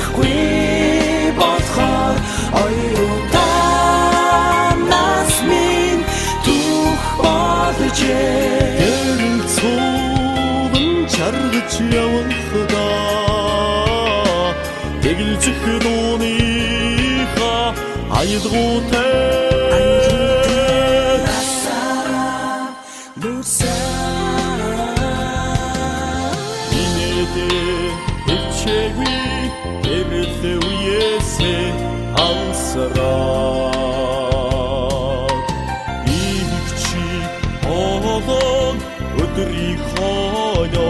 байхгүй бодхоор оюутан нас минь түүх болж гэрэл цуун чаргаж явахдаа тэгэлзэх дууныхаа аялгуутай өдрийг хойно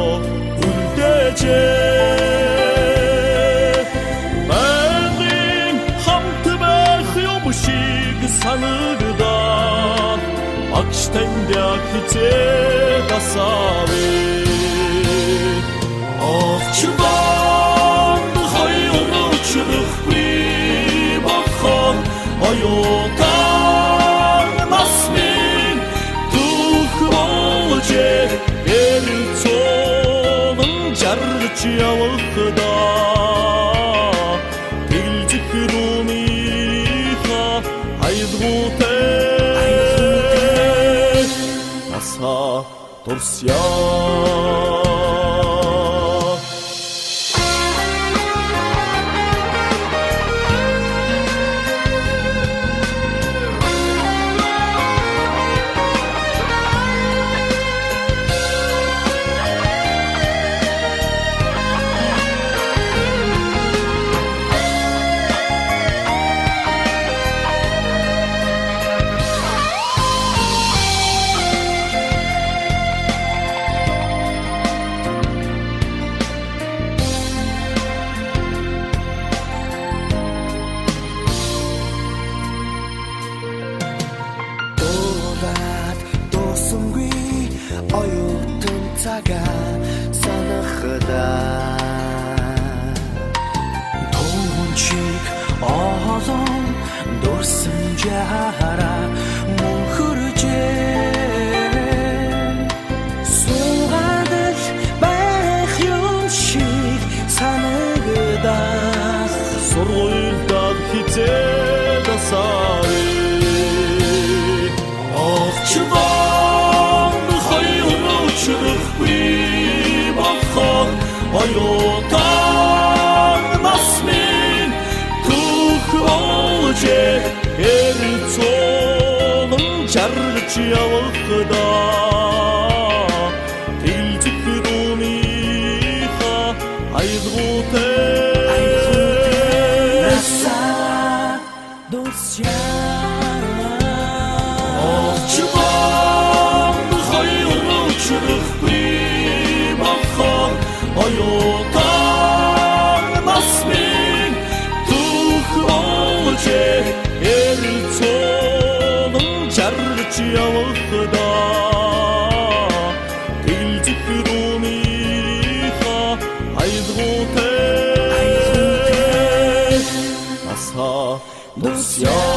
үлдээжээ Мэрийн хамт байх юм шиг санагдаад Багш танд хизээ дасавэ Овчбон хоёрын өчрөхгүй бахан оюутан нас минь түүх болж гэрэл цуун чаргаж явахдаа тэгэлзэх дууныхаа аялгуутай насаа дурсяа оюутан цагаа санахдаа Төвчиг олон дурсан жаараа мөнхөржээ Суугаад байх юм шиг санагдах сургуульд хизээ дасавэ Овчбон өчрөхгүй бахан оюутан нас минь түүх болж гэрэл цуун чаргаж явахдаа тэгэлзэх дууныхаа аялгуутай насаа дурсяа оюутан нас минь түүх болж гэрэл цуун чаргаж явахдаа тэгэлзэх дууныхаа аялгуутай насаа дурсяа